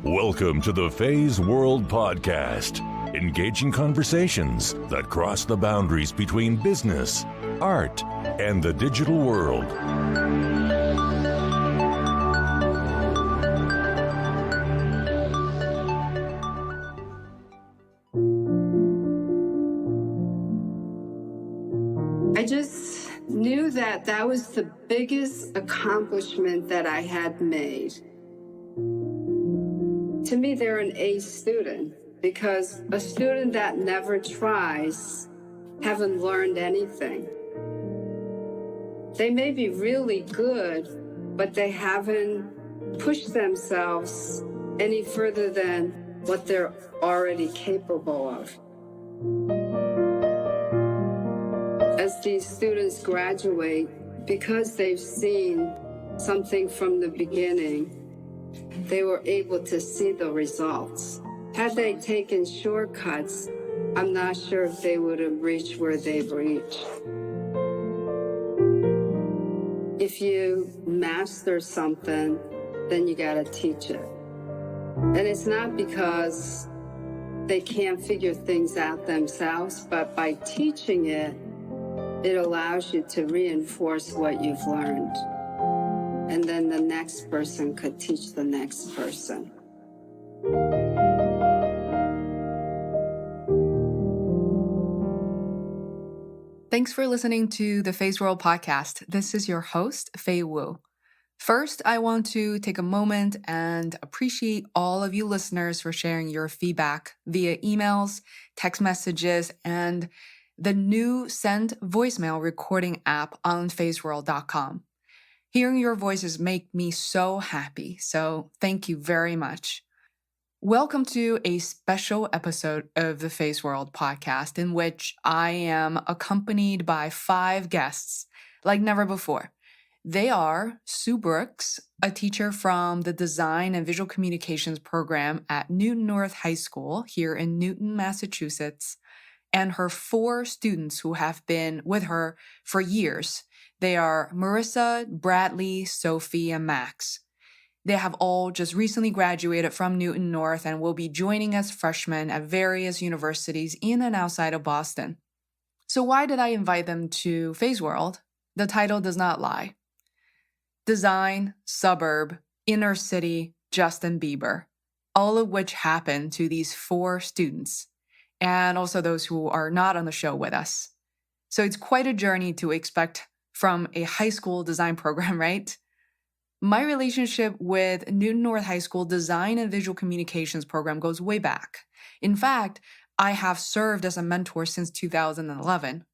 Welcome to the Feisworld podcast, engaging conversations that cross the boundaries between business, art, and the digital world. I just knew that was the biggest accomplishment that I had made. To me, they're an A student because a student that never tries haven't learned anything. They may be really good, but they haven't pushed themselves any further than what they're already capable of. As these students graduate, because they've seen something from the beginning, they were able to see the results. Had they taken shortcuts, I'm not sure if they would have reached where they've reached. If you master something, then you gotta teach it. And it's not because they can't figure things out themselves, but by teaching it, it allows you to reinforce what you've learned. And then the next person could teach the next person. Thanks for listening to the Feisworld podcast. This is your host, Fei Wu. First, I want to take a moment and appreciate all of you listeners for sharing your feedback via emails, text messages, and the new Send voicemail recording app on feisworld.com. Hearing your voices make me so happy, so thank you very much. Welcome to a special episode of the Feisworld podcast in which I am accompanied by 5 guests like never before. They are Sue Brooks, a teacher from the Design and Visual Communications program at Newton North High School here in Newton, Massachusetts, and her 4 students who have been with her for years. They are Marisa, Bradley, Sophie, and Max. They have all just recently graduated from Newton North and will be joining as freshmen at various universities in and outside of Boston. So why did I invite them to Feisworld? The title does not lie. Design, suburb, inner city, Justin Bieber, all of which happened to these 4 students, and also those who are not on the show with us. So it's quite a journey to expect from a high school design program, right? My relationship with Newton North High School Design and Visual Communications program goes way back. In fact, I have served as a mentor since 2011,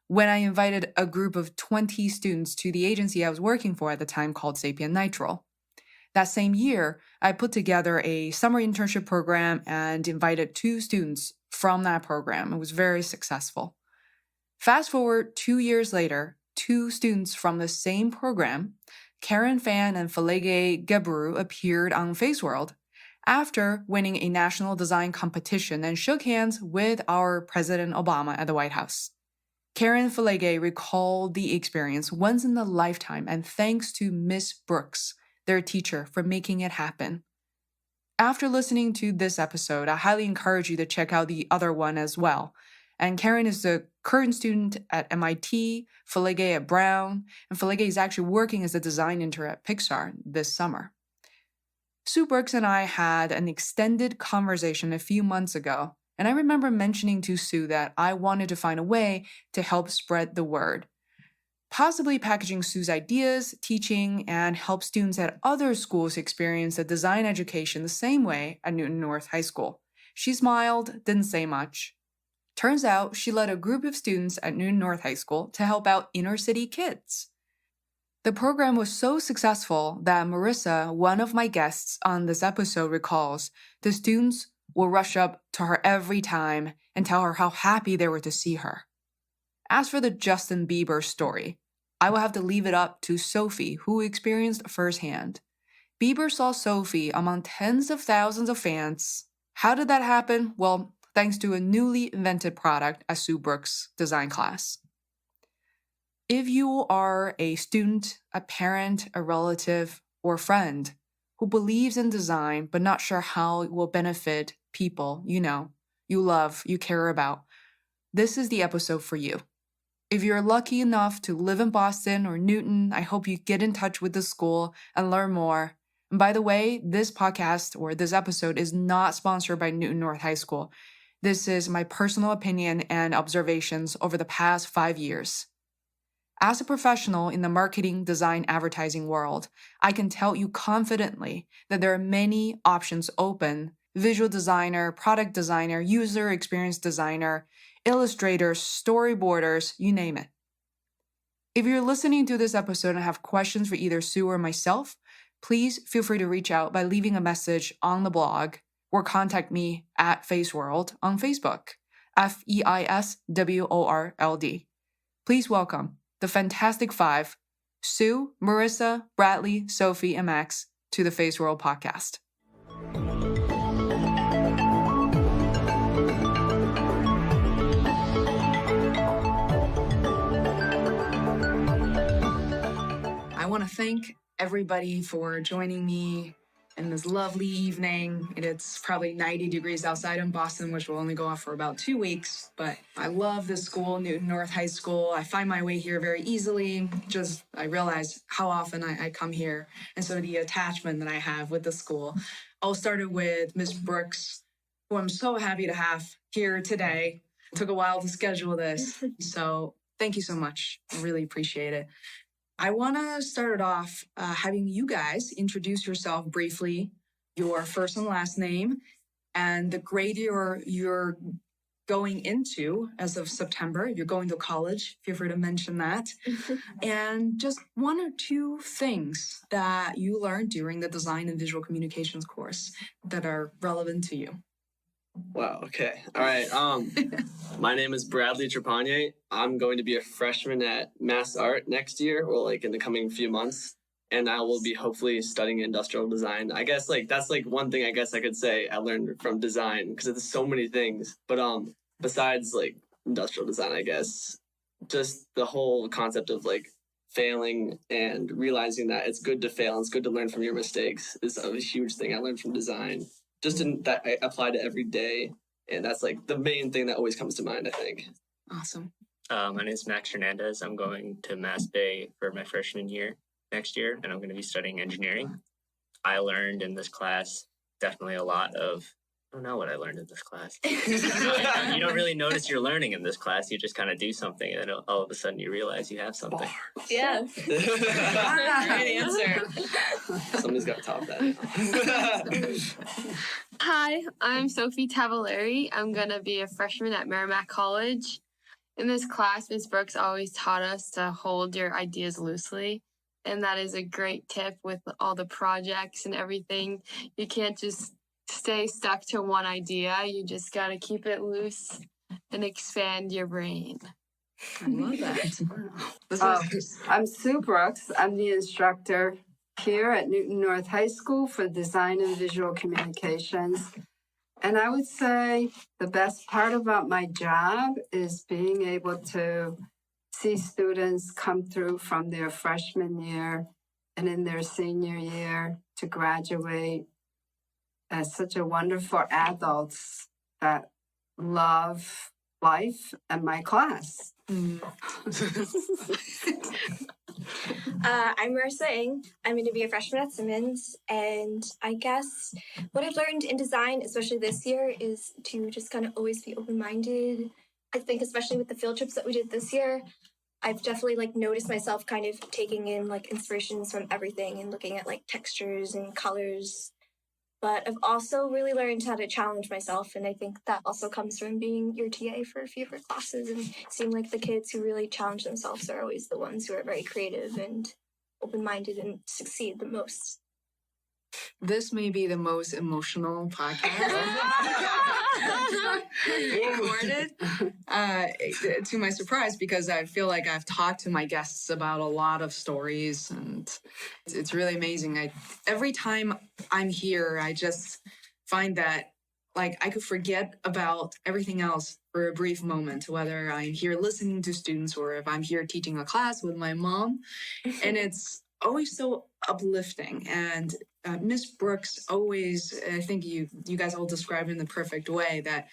when I invited a group of 20 students to the agency I was working for at the time called Sapient Nitrile. That same year, I put together a summer internship program and invited 2 students from that program. It was very successful. Fast forward 2 years later, 2 students from the same program, Karen Fan and Felege Gebru, appeared on Feisworld after winning a national design competition and shook hands with our President Obama at the White House. Karen and Felege recalled the experience once in a lifetime, and thanks to Miss Brooks, their teacher, for making it happen. After listening to this episode, I highly encourage you to check out the other one as well. And Karen is a current student at MIT, Felege at Brown, and Felege is actually working as a design intern at Pixar this summer. Sue Brooks and I had an extended conversation a few months ago, and I remember mentioning to Sue that I wanted to find a way to help spread the word, possibly packaging Sue's ideas, teaching, and help students at other schools experience a design education the same way at Newton North High School. She smiled, didn't say much. Turns out she led a group of students at Newton North High School to help out inner city kids. The program was so successful that Marisa, one of my guests on this episode, recalls the students will rush up to her every time and tell her how happy they were to see her. As for the Justin Bieber story, I will have to leave it up to Sophie, who experienced firsthand. Bieber saw Sophie among tens of thousands of fans. How did that happen? Well, thanks to a newly invented product at Sue Brooks' design class. If you are a student, a parent, a relative, or friend who believes in design but not sure how it will benefit people you know, you love, you care about, this is the episode for you. If you're lucky enough to live in Boston or Newton, I hope you get in touch with the school and learn more. And by the way, this podcast or this episode is not sponsored by Newton North High School. This is my personal opinion and observations over the past 5 years. As a professional in the marketing, design, advertising world, I can tell you confidently that there are many options open: visual designer, product designer, user experience designer, illustrators, storyboarders, you name it. If you're listening to this episode and have questions for either Sue or myself, please feel free to reach out by leaving a message on the blog or contact me at Feisworld on Facebook, FEISWORLD. Please welcome the Fantastic Five, Sue, Marisa, Bradley, Sophie, and Max, to the Feisworld podcast. I want to thank everybody for joining me in this lovely evening. It's probably 90 degrees outside in Boston, which will only go off for about 2 weeks. But I love this school, Newton North High School. I find my way here very easily. I realize how often I come here. And so the attachment that I have with the school. I'll start it with Miss Brooks, who I'm so happy to have here today. It took a while to schedule this. So thank you so much. I really appreciate it. I want to start it off having you guys introduce yourself briefly, your first and last name, and the grade you're going into as of September. You're going to college, feel free to mention that. And just 1 or 2 things that you learned during the design and visual communications course that are relevant to you. Wow, okay. All right. My name is Bradley Trepanier. I'm going to be a freshman at Mass Art next year, or in the coming few months. And I will be hopefully studying industrial design. I guess that's one thing I guess I could say I learned from design, because there's so many things. But besides industrial design, I guess just the whole concept of failing and realizing that it's good to fail and it's good to learn from your mistakes is a huge thing I learned from design. That I apply to every day, and that's the main thing that always comes to mind, I think. Awesome. My name is Max Hernadez. I'm going to Mass Bay for my freshman year next year, and I'm going to be studying engineering. I learned in this class definitely a lot of, I don't know what I learned in this class. You don't really notice you're learning in this class. You just kind of do something, and then all of a sudden you realize you have something. Yeah. Great answer. Somebody's got to top that. Hi, I'm Sophie Tavolieri. I'm going to be a freshman at Merrimack College. In this class, Ms. Brooks always taught us to hold your ideas loosely. And that is a great tip with all the projects and everything. You can't just stay stuck to one idea. You just got to keep it loose and expand your brain. I love that. I'm Sue Brooks. I'm the instructor here at Newton North High School for Design and Visual Communications. And I would say the best part about my job is being able to see students come through from their freshman year and in their senior year to graduate as such a wonderful adults that love life and my class. I'm Marisa Ng. I'm going to be a freshman at Simmons, and I guess what I've learned in design, especially this year, is to just kind of always be open-minded. I think especially with the field trips that we did this year, I've definitely noticed myself kind of taking in inspirations from everything and looking at textures and colors. But I've also really learned how to challenge myself, and I think that also comes from being your TA for a few of our classes and seeing the kids who really challenge themselves are always the ones who are very creative and open-minded and succeed the most. This may be the most emotional podcast recorded, to my surprise, because I feel like I've talked to my guests about a lot of stories, and it's really amazing. Every time I'm here, I just find that I could forget about everything else for a brief moment, whether I'm here listening to students or if I'm here teaching a class with my mom. And it's always so uplifting. And Miss Brooks always, I think you guys all described it in the perfect way, that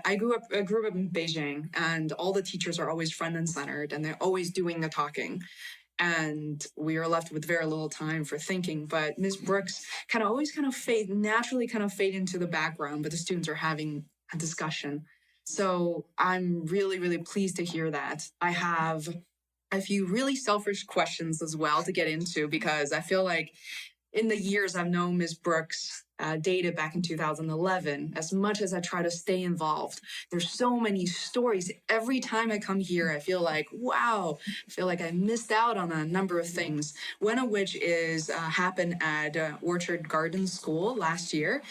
I grew up in Beijing, and all the teachers are always front and centered, and they're always doing the talking. And we are left with very little time for thinking. But Ms. Brooks always naturally fade into the background, but the students are having a discussion. So I'm really, really pleased to hear that. I have a few really selfish questions as well to get into, because I feel like in the years I've known Ms. Brooks, dated back in 2011, as much as I try to stay involved, there's so many stories. Every time I come here, I feel like, wow, I feel like I missed out on a number of things. One of which is happened at Orchard Garden School last year,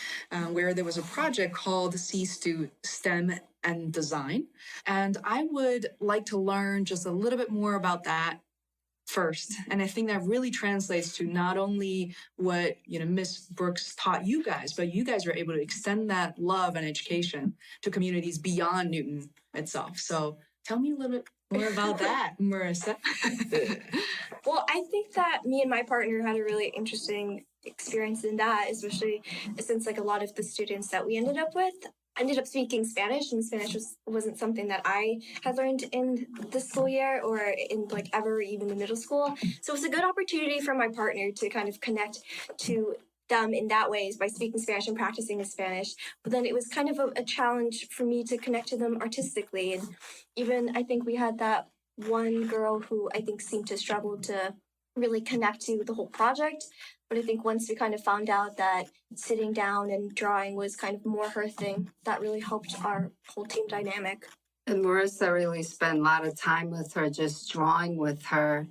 where there was a project called Seeds to STEM and Design. And I would like to learn just a little bit more about that first. And I think that really translates to not only what, Miss Brooks taught you guys, but you guys are able to extend that love and education to communities beyond Newton itself. So tell me a little bit more about that, Marisa. Well, I think that me and my partner had a really interesting experience in that, especially since a lot of the students that we ended up with ended up speaking Spanish, and Spanish wasn't something that I had learned in the school year or in ever even in middle school. So it was a good opportunity for my partner to kind of connect to them in that way by speaking Spanish and practicing in Spanish. But then it was kind of a challenge for me to connect to them artistically. And even I think we had that one girl who I think seemed to struggle to really connect to the whole project. But I think once we kind of found out that sitting down and drawing was kind of more her thing, that really helped our whole team dynamic. And Marisa really spent a lot of time with her, just drawing with her.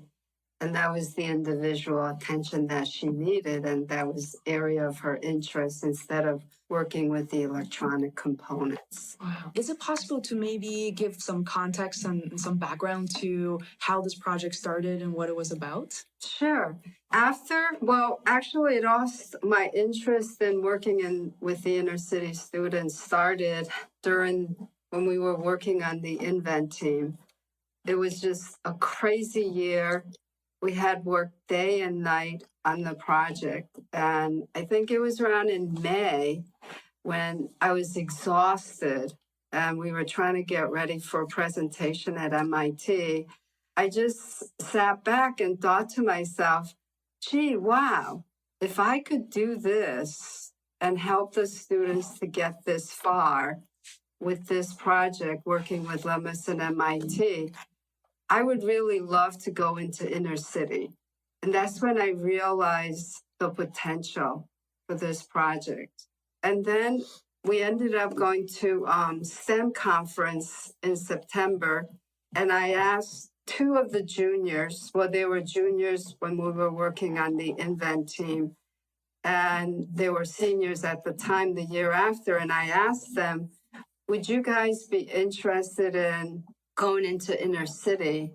And that was the individual attention that she needed. And that was area of her interest instead of working with the electronic components. Wow. Is it possible to maybe give some context and some background to how this project started and what it was about? Sure. My interest in working with the inner city students started when we were working on the Invent team. It was just a crazy year. We had worked day and night on the project. And I think it was around in May when I was exhausted and we were trying to get ready for a presentation at MIT. I just sat back and thought to myself, gee, wow, if I could do this and help the students to get this far with this project, working with Lemus and MIT, I would really love to go into inner city. And that's when I realized the potential for this project. And then we ended up going to STEM conference in September. And I asked two of the juniors, they were juniors when we were working on the Invent team. And they were seniors at the time, the year after. And I asked them, would you guys be interested in going into inner city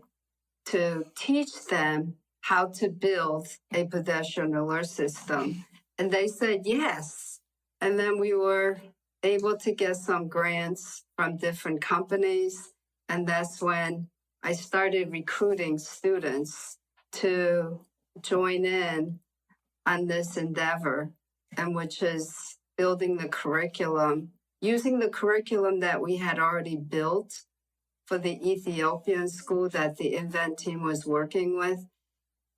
to teach them how to build a pedestrian alert system? And they said yes. And then we were able to get some grants from different companies. And that's when I started recruiting students to join in on this endeavor, and which is building the curriculum, using the curriculum that we had already built for the Ethiopian school that the Invent team was working with.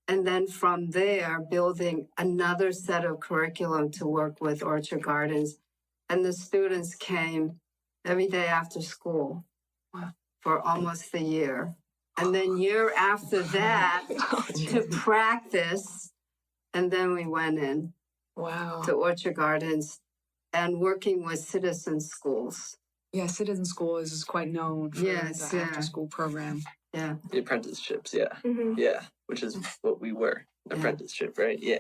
And then from there, building another set of curriculum to work with Orchard Gardens. And the students came every day after school for almost a year. And then year after that to practice. And then we went in to Orchard Gardens and working with citizen schools. Yeah, Citizen School is quite known for the after-school program. Yeah. The apprenticeships, yeah. Mm-hmm. Yeah, which is what we were. Apprenticeship, right? Yeah.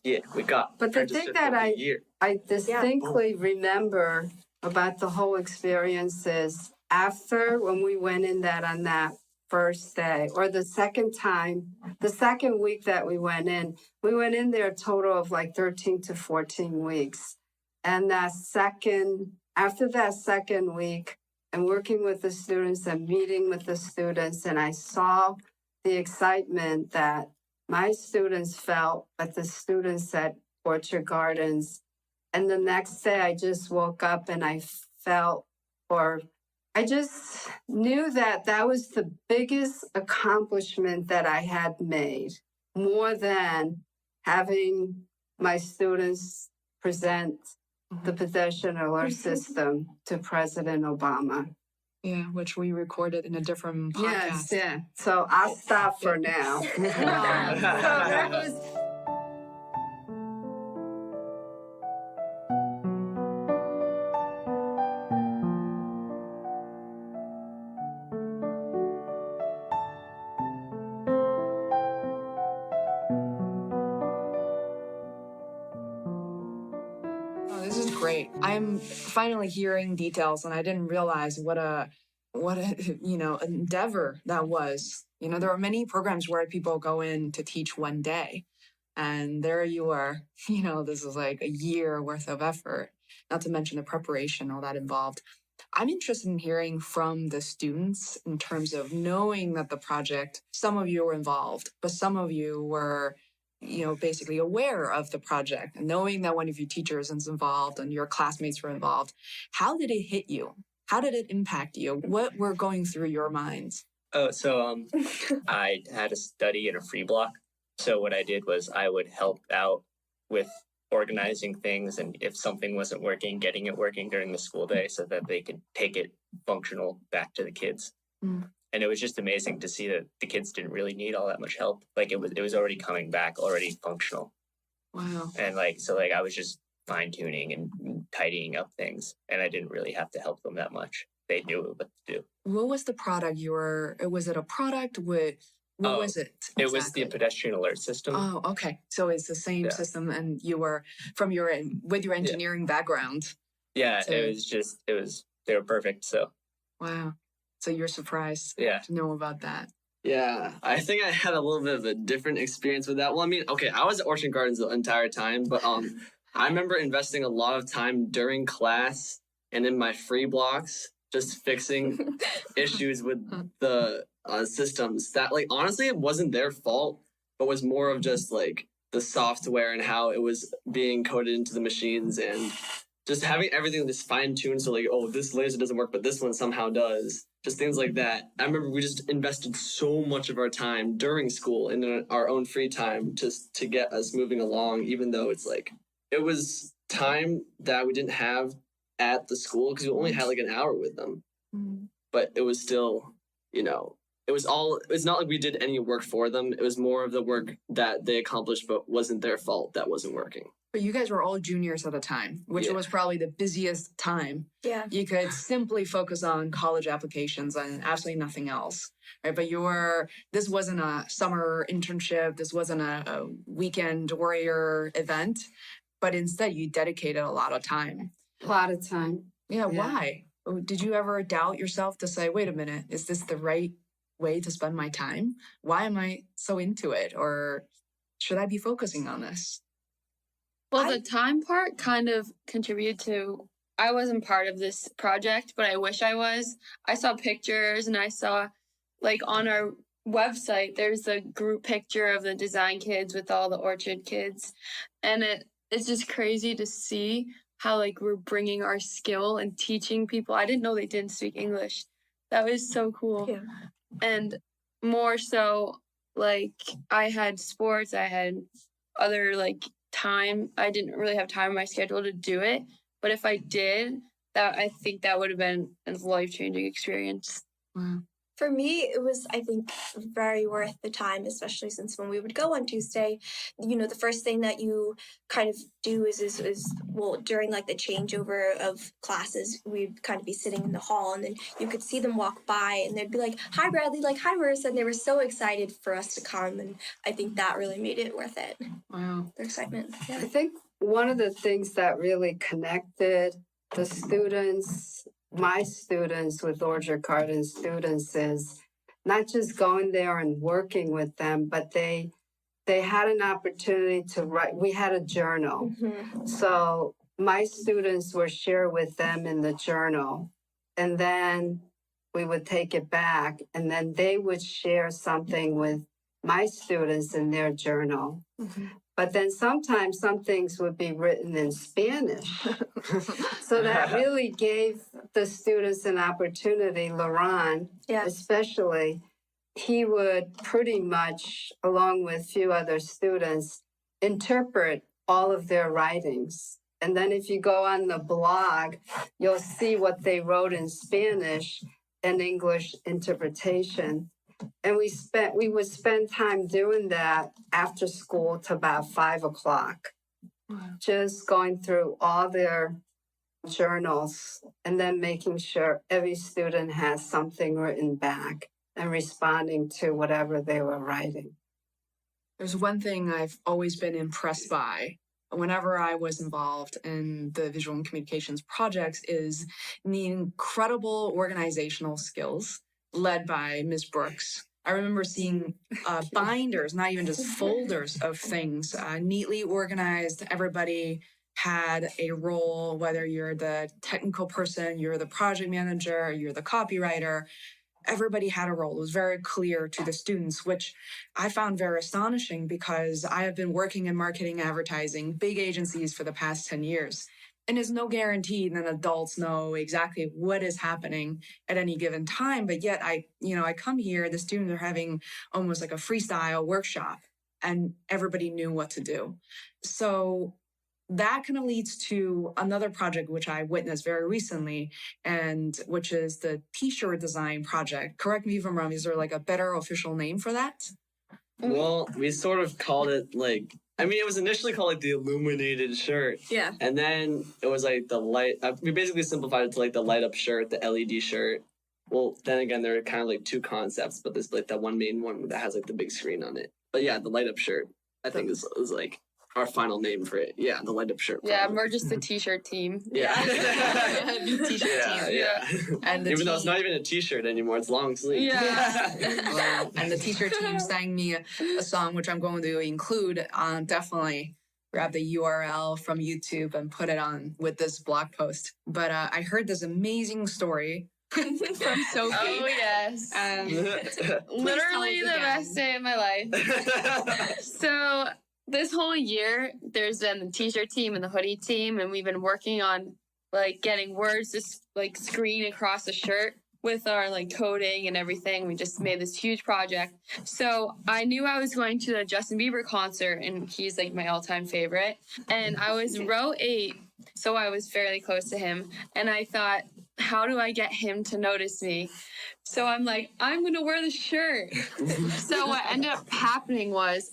Yeah. We got But the thing that I distinctly remember about the whole experience is after when we went in on that first day, or the second week that we went in there a total of 13 to 14 weeks. And after that second week, and working with the students and meeting with the students, and I saw the excitement that my students felt, but the students at Orchard Gardens. And the next day I just woke up and I felt, or I just knew that that was the biggest accomplishment that I had made, more than having my students present the Pedestrian Alert System to President Obama. Yeah, which we recorded in a different podcast. Yes, yeah. So I'll stop for now. So that was. This is great. I'm finally hearing details, and I didn't realize what a endeavor that was. There are many programs where people go in to teach one day, and there you are. This is like a year worth of effort. Not to mention the preparation, all that involved. I'm interested in hearing from the students in terms of knowing that the project. Some of you were involved, but some of you were basically aware of the project and knowing that one of your teachers is involved and your classmates were involved. How did it hit you? How did it impact you? What were going through your minds? I had to study in a free block. So what I did was I would help out with organizing things, and if something wasn't working, getting it working during the school day so that they could take it functional back to the kids. And it was just amazing to see that the kids didn't really need all that much help. Like it was already coming back, already functional. Wow. And I was just fine tuning and tidying up things, and I didn't really have to help them that much. They knew what to do. What was the product was it a product with, what was it? Exactly? It was the pedestrian alert system. Oh, okay. So it's the same system, and you were with your engineering background. Yeah, so they were perfect. So. Wow. So you're surprised to know about that. Yeah, I think I had a little bit of a different experience with that. Well, I mean, okay, I was at Orchard Gardens the entire time, but I remember investing a lot of time during class and in my free blocks, just fixing issues with the systems that, honestly, it wasn't their fault, but was more of just, the software and how it was being coded into the machines and just having everything this fine-tuned. So, this laser doesn't work, but this one somehow does. Just things like that. I remember we just invested so much of our time during school and in our own free time just to get us moving along, even though it's it was time that we didn't have at the school because we only had an hour with them. But it was still, it's not like we did any work for them. It was more of the work that they accomplished, but wasn't their fault that wasn't working. But you guys were all juniors at the time, which was probably the busiest time. Yeah. You could simply focus on college applications and absolutely nothing else, right? But this wasn't a summer internship. This wasn't a weekend warrior event, but instead you dedicated a lot of time. A lot of time. Yeah. Why? Did you ever doubt yourself to say, wait a minute, is this the right way to spend my time? Why am I so into it? Or should I be focusing on this? Well, the time part kind of contributed to, I wasn't part of this project, but I wish I was. I saw pictures and I saw, on our website, there's a group picture of the design kids with all the Orchard kids. And it's just crazy to see how, we're bringing our skill and teaching people. I didn't know they didn't speak English. That was so cool. Yeah. And more so, I had sports, I had other, time. I didn't really have time on my schedule to do it, but if I did, I think that would have been a life-changing experience. Wow. For me, it was, I think, very worth the time, especially since when we would go on Tuesday, the first thing that you kind of do is during the changeover of classes, we'd kind of be sitting in the hall and then you could see them walk by and they'd be like, hi, Bradley, hi, Marisa. And they were so excited for us to come. And I think that really made it worth it. Wow. Their excitement. Yeah. I think one of the things that really connected the students, my students with Orchard Gardens students, is not just going there and working with them, but they had an opportunity to write. We had a journal. Mm-hmm. So my students were share with them in the journal, and then we would take it back, and then they would share something with my students in their journal. But then sometimes some things would be written in Spanish. So that really gave the students an opportunity. Laurent, especially, he would pretty much, along with a few other students, interpret all of their writings. And then if you go on the blog, you'll see what they wrote in Spanish and English interpretation. And we would spend time doing that after school to about 5 o'clock, just going through all their journals and then making sure every student has something written back and responding to whatever they were writing. There's one thing I've always been impressed by whenever I was involved in the visual and communications projects is the incredible organizational skills led by Ms. Brooks. I remember seeing binders, not even just folders of things, neatly organized. Everybody had a role, whether you're the technical person, you're the project manager, you're the copywriter. Everybody had a role. It was very clear to the students, which I found very astonishing because I have been working in marketing, advertising, big agencies for the past 10 years. And there's no guarantee that adults know exactly what is happening at any given time. But yet I come here, the students are having almost like a freestyle workshop and everybody knew what to do. So that kind of leads to another project, which I witnessed very recently, and which is the t-shirt design project. Correct me if I'm wrong. Is there like a better official name for that? Well, we sort of called it it was initially called the illuminated shirt. Yeah. And then it was the light, we basically simplified it to the light up shirt, the LED shirt. Well, then again, there are kind of two concepts, but there's that one main one that has the big screen on it. But yeah, the light up shirt, I think is our final name for it. Yeah, the light up shirt. Yeah, we're just the t-shirt team. Yeah. T-shirt team. Yeah. And even though it's not even a t-shirt anymore, it's long sleeve. Yeah. And the t-shirt team sang me a song, which I'm going to include on definitely grab the URL from YouTube and put it on with this blog post. But I heard this amazing story from Sophie. Oh, yes. Literally the best day of my life. So this whole year, there's been the t-shirt team and the hoodie team, and we've been working on getting words to screen across the shirt with our coding and everything. We just made this huge project. So I knew I was going to the Justin Bieber concert, and he's my all-time favorite. And I was row 8, so I was fairly close to him. And I thought, how do I get him to notice me? So I'm I'm going to wear the shirt. So what ended up happening was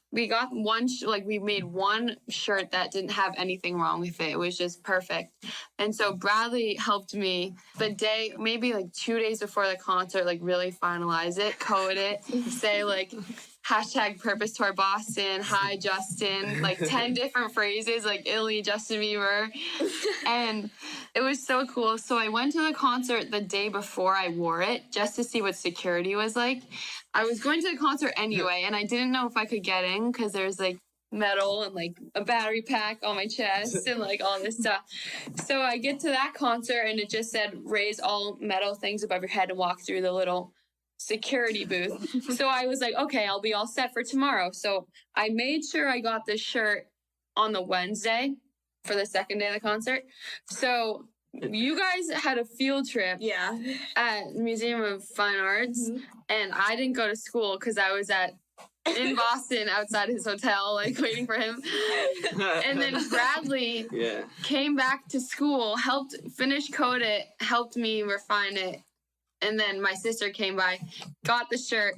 we got we made one shirt that didn't have anything wrong with it. It was just perfect. And so Bradley helped me the day, maybe 2 days before the concert, really finalize it, code it, say hashtag purpose tour Boston, hi Justin, 10 different phrases, Illy, Justin Bieber. And it was so cool. So I went to the concert the day before I wore it just to see what security was like. I was going to the concert anyway, and I didn't know if I could get in because there's metal and a battery pack on my chest and all this stuff. So I get to that concert and it just said raise all metal things above your head and walk through the little security booth. So I was okay, I'll be all set for tomorrow. So I made sure I got this shirt on the Wednesday for the second day of the concert. So you guys had a field trip at Museum of Fine Arts, and I didn't go to school because I was in Boston outside his hotel, waiting for him. And then Bradley came back to school, helped finish code it, helped me refine it. And then my sister came by, got the shirt.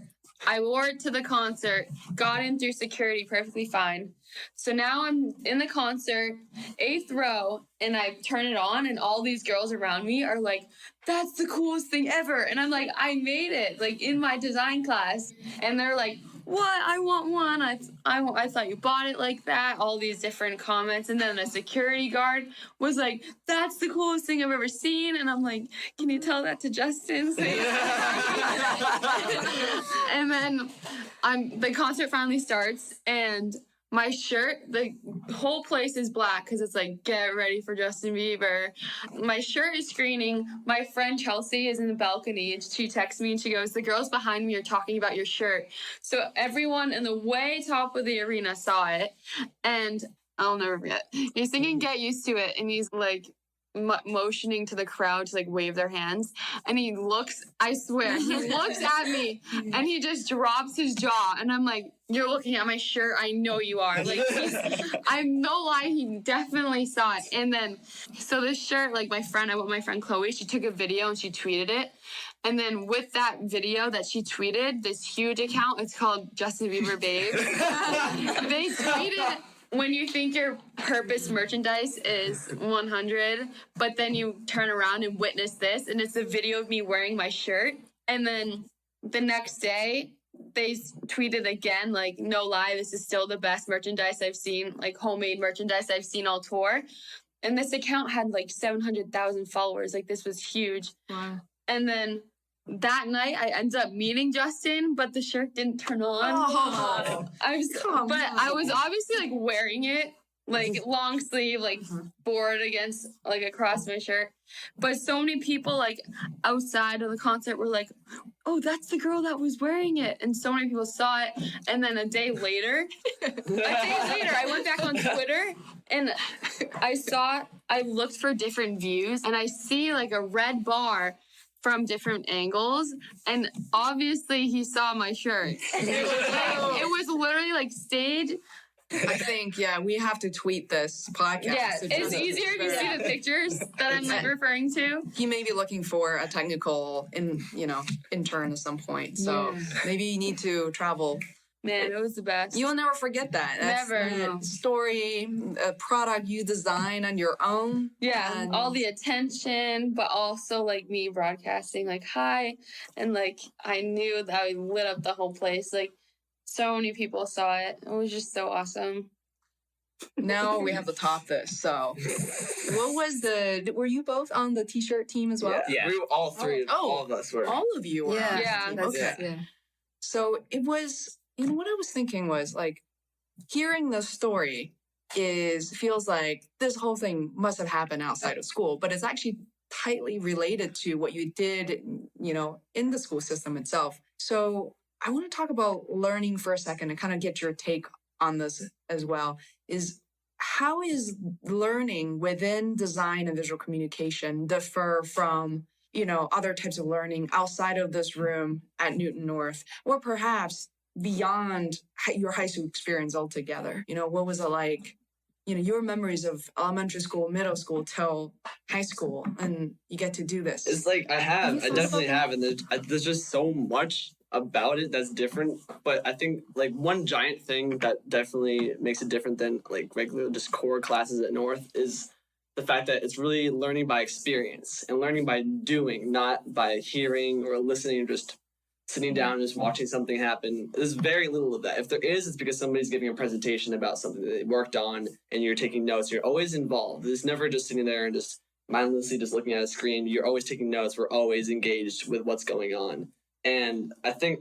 I wore it to the concert, got in through security perfectly fine. So now I'm in the concert, 8th row, and I turn it on, and all these girls around me are that's the coolest thing ever. And I'm I made it, in my design class. And they're what? I want one. I thought you bought it like that. All these different comments. And then a security guard was that's the coolest thing I've ever seen. And I'm can you tell that to Justin? And then the concert finally starts, and my shirt, the whole place is black because it's like, get ready for Justin Bieber. My shirt is screening. My friend Chelsea is in the balcony and she texts me and she goes, the girls behind me are talking about your shirt. So everyone in the way top of the arena saw it. And I'll never forget. He's singing Get Used to It. And he's like motioning to the crowd to like wave their hands. And he looks, I swear, he looks at me and he just drops his jaw. And I'm like, you're looking at my shirt. I know you are. Like, I'm no lie. He definitely saw it. And then, so this shirt, like I went with my friend Chloe, she took a video and she tweeted it. And then with that video that she tweeted, this huge account, it's called Justin Bieber Babes. They tweeted, when you think your purpose merchandise is 100, but then you turn around and witness this, and it's a video of me wearing my shirt. And then the next day, they tweeted again, like, no lie, this is still the best merchandise I've seen, like homemade merchandise I've seen all tour. And this account had like 700,000 followers. Like, this was huge. Wow. And then that night, I ended up meeting Justin, but the shirt didn't turn on. Oh, I was obviously like wearing it, like long sleeve, like board against, like across my shirt. But so many people like outside of the concert were like, oh, that's the girl that was wearing it. And so many people saw it. And then a day later, I went back on Twitter and I looked for different views and I see like a red bar from different angles, and obviously he saw my shirt. It was literally like stage. I think, we have to tweet this podcast. Yeah, it's easier if you see the pictures that I'm like referring to. He may be looking for a technical intern at some point, so maybe you need to travel. Man, it was the best. You'll never forget that. That's never. Story, a product you design on your own. Yeah, and all the attention, but also like me broadcasting like hi, and like I knew that I lit up the whole place. Like so many people saw it. It was just so awesome. Now we have to top this. So, what was were you both on the t-shirt team as well? Yeah. We were all three. All of us were. All of you were. Yeah. Okay. So it was. What I was thinking was, like, hearing the story feels like this whole thing must have happened outside of school, but it's actually tightly related to what you did, in the school system itself. So I want to talk about learning for a second and kind of get your take on this as well. How is learning within design and visual communication differ from, other types of learning outside of this room at Newton North, or perhaps beyond your high school experience altogether? What was it like, your memories of elementary school, middle school, till high school, and you get to do this? It's like I definitely have, and there's just so much about it that's different. But I think like one giant thing that definitely makes it different than like regular just core classes at North is the fact that it's really learning by experience and learning by doing, not by hearing or listening, just sitting down and just watching something happen. There's very little of that. If there is, it's because somebody's giving a presentation about something that they worked on and you're taking notes. You're always involved. It's never just sitting there and just mindlessly just looking at a screen. You're always taking notes. We're always engaged with what's going on. And I think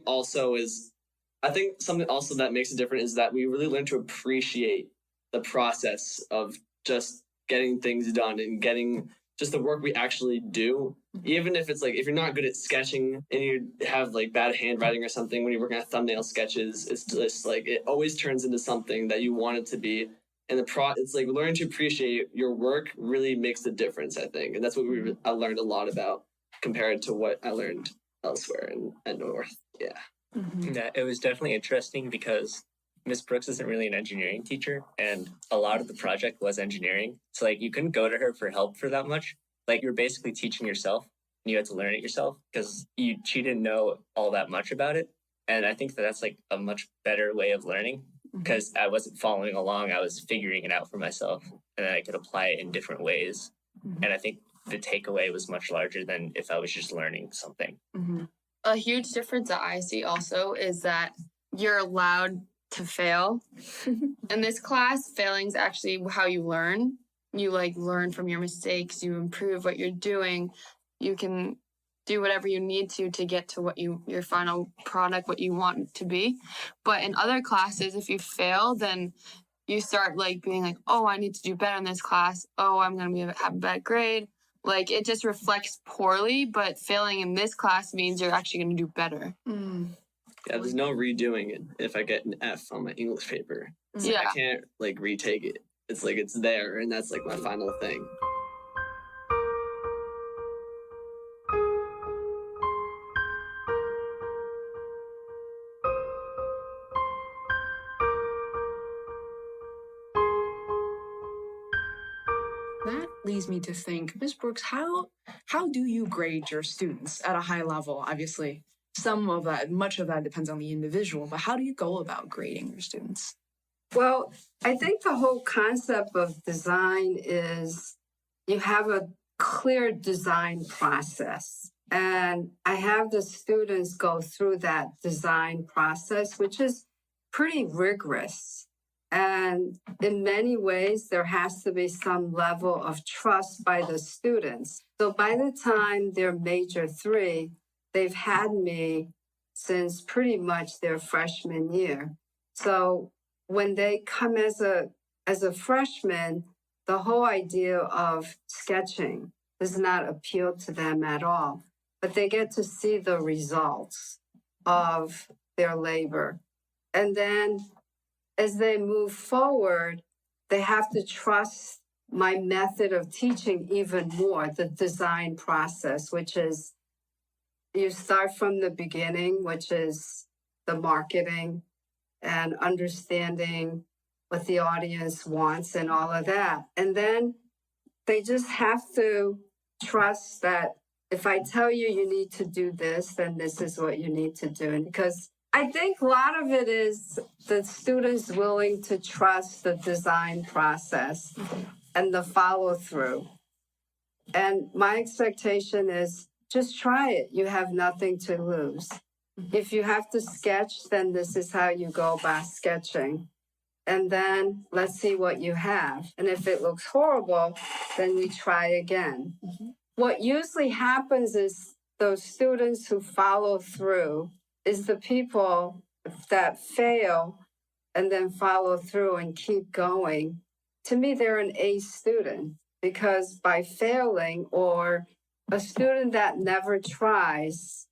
something also that makes it different is that we really learn to appreciate the process of just getting things done and getting just the work we actually do. Even if it's like, if you're not good at sketching and you have like bad handwriting or something, when you're working at thumbnail sketches, it's just like, it always turns into something that you want it to be. And it's like learning to appreciate your work really makes the difference, I think. And that's what I learned a lot about compared to what I learned elsewhere at North. Yeah. Mm-hmm. Yeah, it was definitely interesting because Miss Brooks isn't really an engineering teacher, and a lot of the project was engineering. So like you couldn't go to her for help for that much. Like you're basically teaching yourself, and you had to learn it yourself because she didn't know all that much about it. And I think that's like a much better way of learning because I wasn't following along. I was figuring it out for myself, and then I could apply it in different ways. Mm-hmm. And I think the takeaway was much larger than if I was just learning something. Mm-hmm. A huge difference that I see also is that you're allowed to fail. In this class, failing is actually how you learn. You like learn from your mistakes. You improve what you're doing. You can do whatever you need to get to what your final product, what you want it to be. But in other classes, if you fail, then you start like being like, oh, I need to do better in this class. Oh, I'm going to have a bad grade. Like, it just reflects poorly, but failing in this class means you're actually going to do better. Yeah, there's no redoing it if I get an F on my English paper. It's like, I can't like retake it. It's like it's there, and that's like my final thing. That leads me to think, Ms. Brooks, how do you grade your students at a high level? Obviously, much of that depends on the individual, but how do you go about grading your students? Well, I think the whole concept of design is you have a clear design process. And I have the students go through that design process, which is pretty rigorous. And in many ways, there has to be some level of trust by the students. So by the time they're major 3, they've had me since pretty much their freshman year. So when they come as a freshman, the whole idea of sketching does not appeal to them at all. But they get to see the results of their labor. And then as they move forward, they have to trust my method of teaching even more, the design process, which is you start from the beginning, which is the marketing and understanding what the audience wants and all of that. And then they just have to trust that if I tell you you need to do this, then this is what you need to do. And because I think a lot of it is the students willing to trust the design process and the follow through. And my expectation is just try it. You have nothing to lose. If you have to sketch, then this is how you go about sketching. And then let's see what you have. And if it looks horrible, then we try again. What usually happens is those students who follow through is the people that fail and then follow through and keep going. To me, they're an A student because by failing, or a student that never tries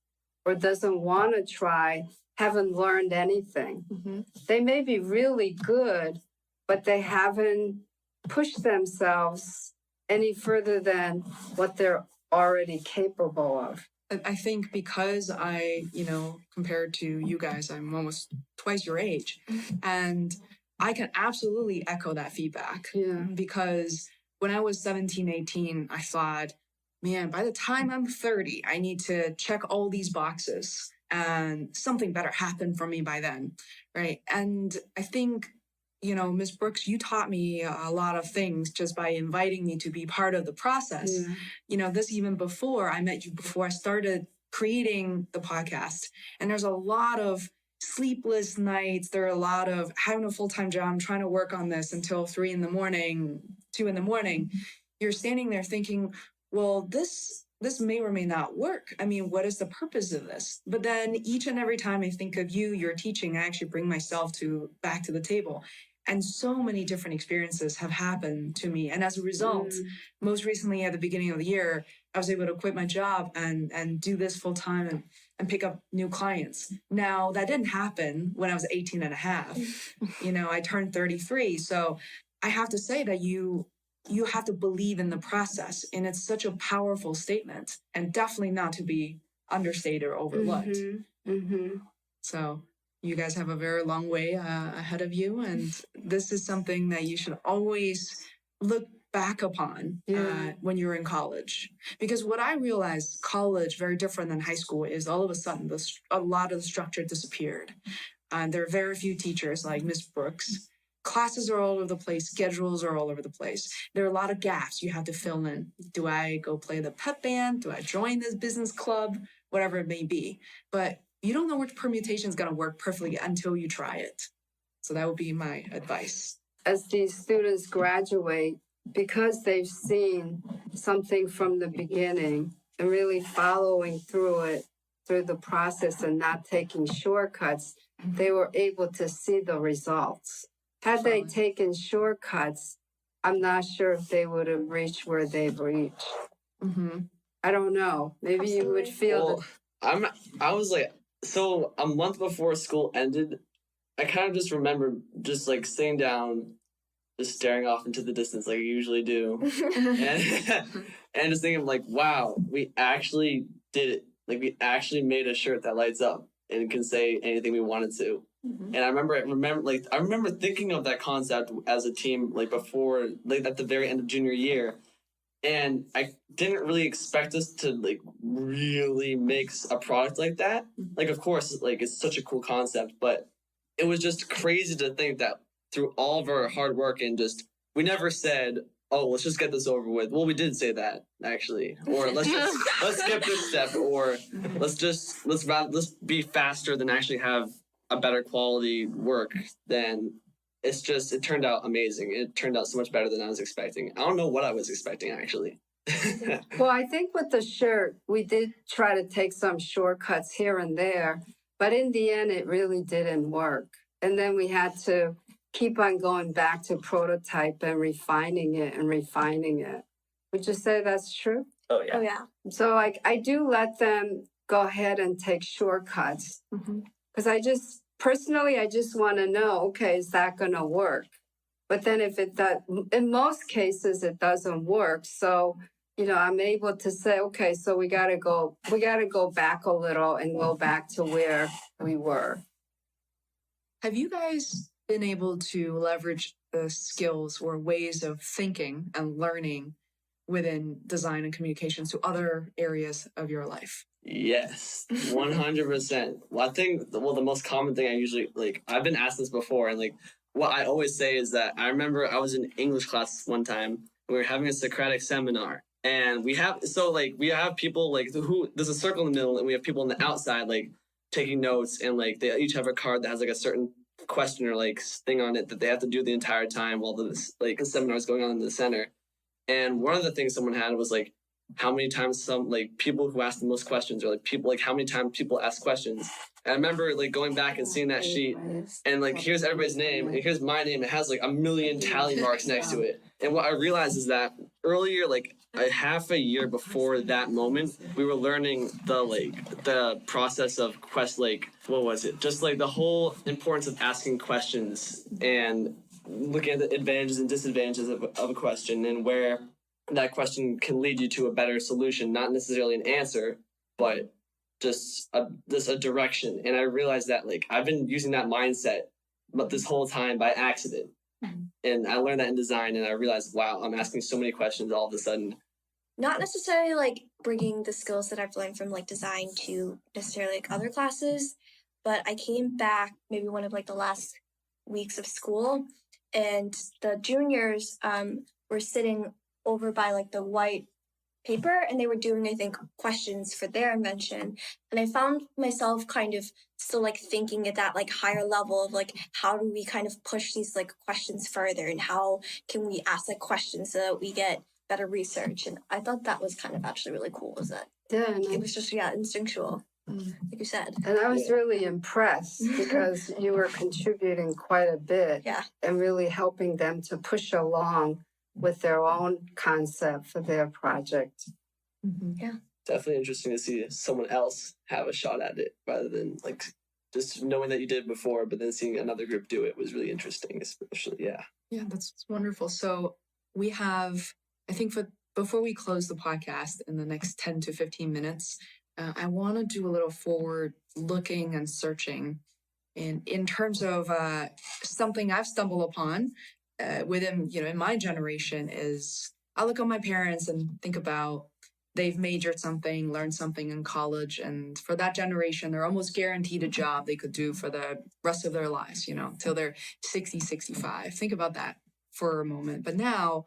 or doesn't want to try, haven't learned anything. They may be really good, but they haven't pushed themselves any further than what they're already capable of. I think because compared to you guys, I'm almost twice your age. And I can absolutely echo that feedback. Because when I was 17, 18, I thought, man, by the time I'm 30, I need to check all these boxes and something better happened for me by then, right? And I think, Ms. Brooks, you taught me a lot of things just by inviting me to be part of the process. This even before I met you, before I started creating the podcast. And there's a lot of sleepless nights. There are a lot of having a full-time job. I'm trying to work on this until 3 a.m, 2 a.m. You're standing there thinking, well, this may or may not work. I mean, what is the purpose of this? But then each and every time I think of your teaching, I actually bring myself back to the table. And so many different experiences have happened to me. And as a result, most recently at the beginning of the year, I was able to quit my job and do this full time and pick up new clients. Now, that didn't happen when I was 18 and a half. I turned 33. So I have to say that you have to believe in the process. And it's such a powerful statement and definitely not to be understated or overlooked. So you guys have a very long way ahead of you. And this is something that you should always look back upon when you're in college. Because what I realized, college, very different than high school, is all of a sudden a lot of the structure disappeared. There are very few teachers like Ms. Brooks. Classes are all over the place. Schedules are all over the place. There are a lot of gaps you have to fill in. Do I go play the pep band? Do I join this business club? Whatever it may be. But you don't know which permutation is going to work perfectly until you try it. So that would be my advice. As these students graduate, because they've seen something from the beginning, and really following through the process and not taking shortcuts, they were able to see the results. Had they taken shortcuts, I'm not sure if they would have reached where they've reached. Mm-hmm. I don't know. Maybe you would feel I was like, so a month before school ended, I kind of just remember just like sitting down, just staring off into the distance like I usually do, and just thinking like, wow, we actually did it. Like we actually made a shirt that lights up and can say anything we wanted to. Mm-hmm. And I remember thinking of that concept as a team like before, like at the very end of junior year. And I didn't really expect us to like really make a product like that. Like, of course, like it's such a cool concept, but it was just crazy to think that through all of our hard work and just, we never said, oh, let's just get this over with. Well, we did say that actually, or let's skip this step, or let's be faster than actually have a better quality work than. It turned out amazing. It turned out so much better than I was expecting. I don't know what I was expecting, actually. Well, I think with the shirt, we did try to take some shortcuts here and there, but in the end, it really didn't work. And then we had to keep on going back to prototype and refining it. Would you say that's true? Oh, yeah. Oh, yeah. So, like, I do let them go ahead and take shortcuts because personally, I just want to know, okay, is that going to work? But then if it does, in most cases, it doesn't work. So, I'm able to say, okay, so we got to go back a little and go back to where we were. Have you guys been able to leverage the skills or ways of thinking and learning within design and communications to other areas of your life? Yes, 100%. Well, I think the most common thing I usually I've been asked this before, and what I always say is that I remember I was in English class one time. We were having a Socratic seminar, and we have people who there's a circle in the middle, and we have people on the outside taking notes, and they each have a card that has a certain question or thing on it that they have to do the entire time while the seminar is going on in the center. And one of the things someone had was how many times some people who ask the most questions, or people how many times people ask questions. And I remember going back and seeing that sheet, and here's everybody's name, and here's my name. It has a million tally marks next to it. And what I realized is that earlier, a half a year before that moment, we were learning the process of what was it? Just the whole importance of asking questions and looking at the advantages and disadvantages of a question, and where that question can lead you to a better solution, not necessarily an answer, but just a direction. And I realized that I've been using that mindset but this whole time by accident. And I learned that in design, and I realized, wow, I'm asking so many questions all of a sudden. Not necessarily bringing the skills that I've learned from design to necessarily other classes, but I came back maybe one of the last weeks of school, and the juniors were sitting over by the white paper, and they were doing, I think, questions for their invention. And I found myself kind of still thinking at that higher level of how do we kind of push these questions further, and how can we ask questions so that we get better research. And I thought that was kind of actually really cool, was that it was just instinctual, like you said. And I was really impressed because you were contributing quite a bit, and really helping them to push along with their own concept for their project. Yeah. Definitely interesting to see someone else have a shot at it rather than just knowing that you did before, but then seeing another group do it was really interesting, especially. Yeah, that's wonderful. So we have, I think before we close the podcast in the next 10 to 15 minutes, I want to do a little forward looking and searching in terms of something I've stumbled upon within, in my generation is I look at my parents and think about they've majored something, learned something in college. And for that generation, they're almost guaranteed a job they could do for the rest of their lives, till they're 60, 65. Think about that for a moment. But now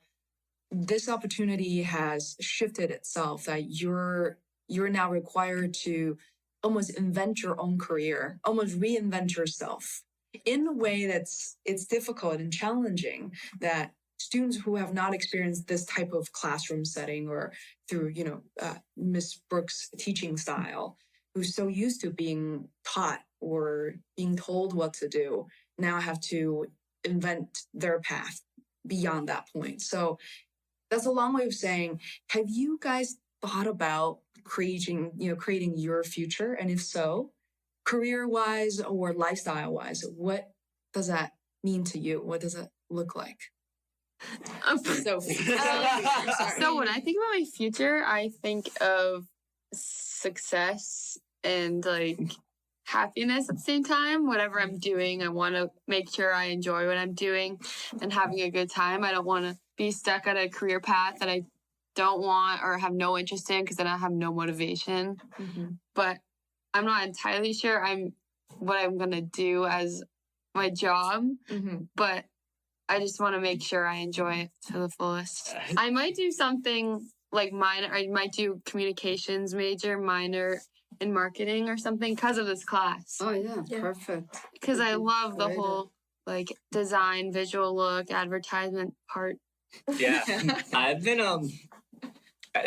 this opportunity has shifted itself that you're now required to almost invent your own career, almost reinvent yourself in a way it's difficult and challenging, that students who have not experienced this type of classroom setting or through, Miss Brooks' teaching style, who's so used to being taught or being told what to do, now have to invent their path beyond that point. So that's a long way of saying, have you guys thought about creating your future? And if so, career-wise or lifestyle-wise, what does that mean to you? What does it look like? Sophie. So when I think about my future, I think of success and like happiness at the same time. Whatever I'm doing, I want to make sure I enjoy what I'm doing and having a good time. I don't want to be stuck at a career path that I don't want or have no interest in, because then I have no motivation. Mm-hmm. But I'm not entirely sure what I'm going to do as my job, but I just want to make sure I enjoy it to the fullest. I might do something like minor. I might do communications major, minor in marketing or something because of this class. Oh, yeah. Perfect. Because I love the whole like design, visual look, advertisement part. Yeah. I've been,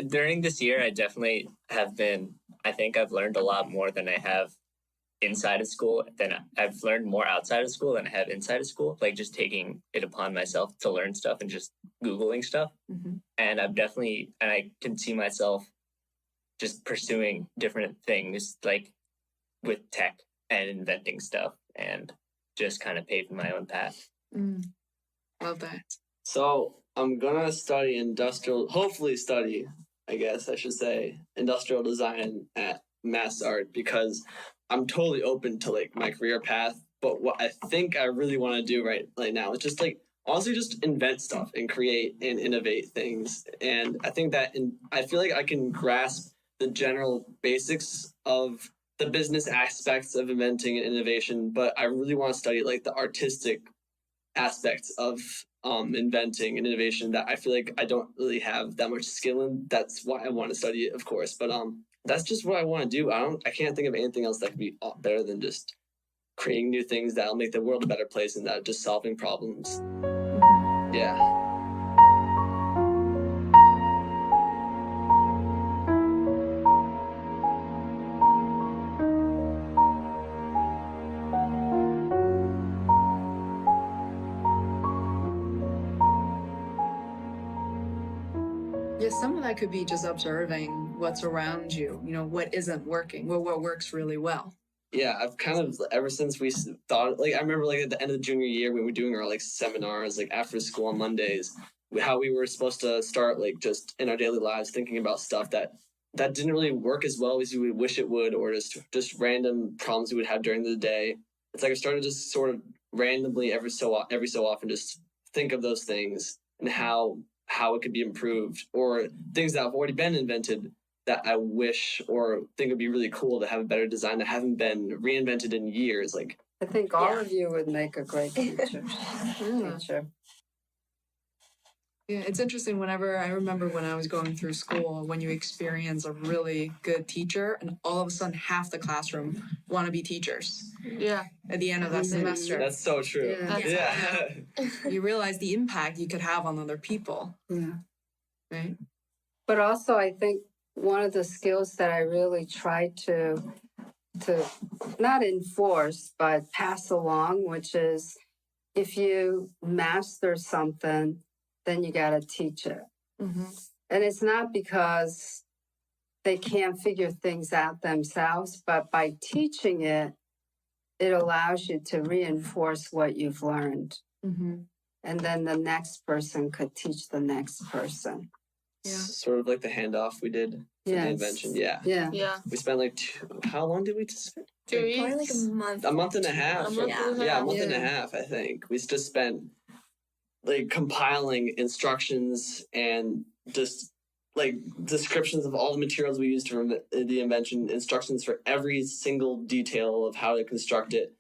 during this year, I definitely have been, I think I've learned a lot more than I have inside of school. I've learned more outside of school than I have inside of school, like just taking it upon myself to learn stuff and just Googling stuff. And I can see myself just pursuing different things like with tech and inventing stuff and just kind of paving my own path. Love that. So I'm gonna hopefully study, I guess I should say, industrial design at Mass Art, because I'm totally open to like my career path. But what I think I really want to do right now is just like honestly just invent stuff and create and innovate things. And I think that I feel like I can grasp the general basics of the business aspects of inventing and innovation, but I really want to study like the artistic aspects of inventing and innovation that I feel like I don't really have that much skill in. That's why I want to study it, of course. But that's just what I want to do. I can't think of anything else that could be better than just creating new things that'll make the world a better place and that just solving problems. Yeah. Yeah, some of that could be just observing what's around you, what isn't working, what works really well. Yeah, I've kind of, ever since we thought, like, I remember, like, at the end of the junior year, when we were doing our, like, seminars, like, after school on Mondays, how we were supposed to start, like, just in our daily lives thinking about stuff that didn't really work as well as we would wish it would, or just random problems we would have during the day. It's like I started just sort of randomly every so often just think of those things and how it could be improved, or things that have already been invented that I wish or think would be really cool to have a better design that haven't been reinvented in years. Like, I think all of you would make a great teacher. Yeah, it's interesting. I remember when I was going through school, when you experience a really good teacher and all of a sudden half the classroom want to be teachers. Yeah. At the end of that semester. That's so true. Yeah. You realize the impact you could have on other people. Yeah. Right? But also, I think one of the skills that I really try to not enforce, but pass along, which is if you master something, then you got to teach it. And it's not because they can't figure things out themselves, but by teaching it, it allows you to reinforce what you've learned. And then the next person could teach the next person. Yeah. Sort of like the handoff we did for the invention. Yeah. We spent like how long did we spend? 2 weeks? Probably like a month. A month and a half. A month and a half, I think. We just spent like compiling instructions and just like descriptions of all the materials we used for the invention, instructions for every single detail of how to construct it,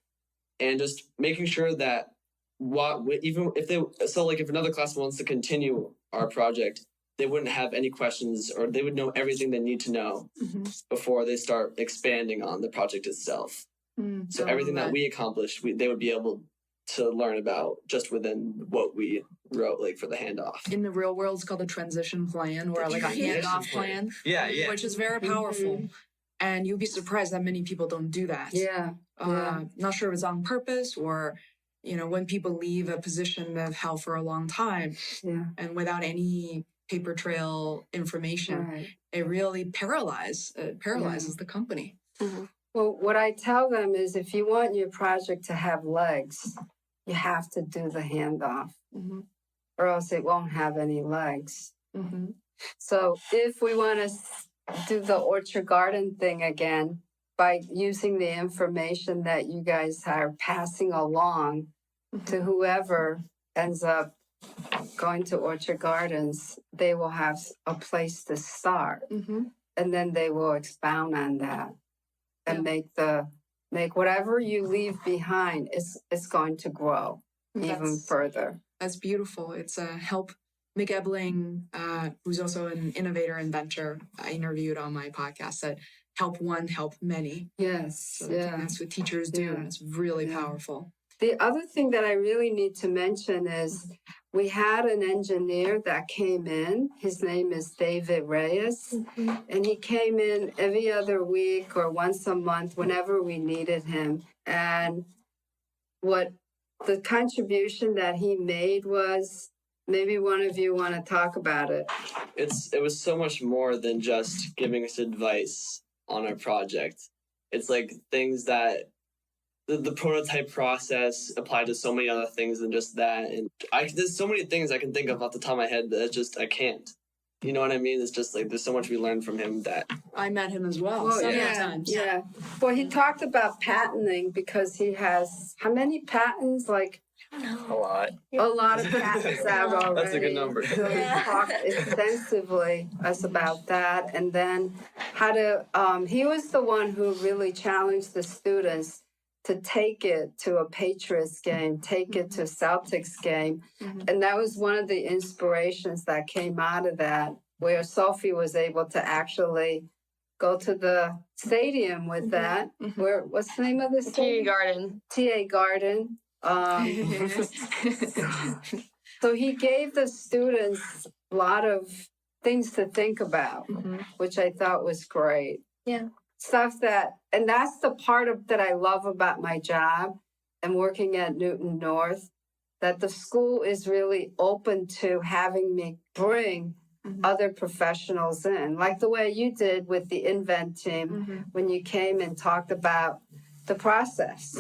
and just making sure that if another class wants to continue our project, they wouldn't have any questions, or they would know everything they need to know before they start expanding on the project itself. So everything that we accomplished, they would be able to learn about just within what we wrote, like for the handoff. In the real world, it's called a transition plan or like a handoff plan. Yeah. Which is very powerful. And you'll be surprised that many people don't do that. Not sure if it's on purpose or, when people leave a position they've held for a long time and without any paper trail information, it really paralyzes the company. Well, what I tell them is if you want your project to have legs, you have to do the handoff, or else it won't have any legs. So if we want to do the orchard garden thing again, by using the information that you guys are passing along to whoever ends up going to Orchard Gardens, they will have a place to start. And then they will expound on that and make whatever you leave behind, it's going to grow even further. That's beautiful. It's help. Mick Ebling, who's also an innovator inventor, I interviewed on my podcast, said, help one, help many. Yes. So that's what teachers do, and it's really powerful. The other thing that I really need to mention is we had an engineer that came in. His name is David Reyes, and he came in every other week or once a month whenever we needed him. And what the contribution that he made was, maybe one of you want to talk about it. It was so much more than just giving us advice on our project. It's like things that the prototype process applied to so many other things than just that. And there's so many things I can think of off the top of my head that I can't. You know what I mean? It's just like there's so much we learned from him that I met him as well several times. Yeah. Well, he talked about patenting because he has how many patents? Like A lot. a lot of patents out already. That's a good number. So he talked extensively about that, and then how to. He was the one who really challenged the students to take it to a Patriots game, take it to Celtics game. And that was one of the inspirations that came out of that, where Sophie was able to actually go to the stadium with that. What's the name of the stadium? TA Garden. So he gave the students a lot of things to think about, which I thought was great. Yeah. Stuff and that's the part that I love about my job and working at Newton North, that the school is really open to having me bring other professionals in, like the way you did with the Invent team when you came and talked about the process.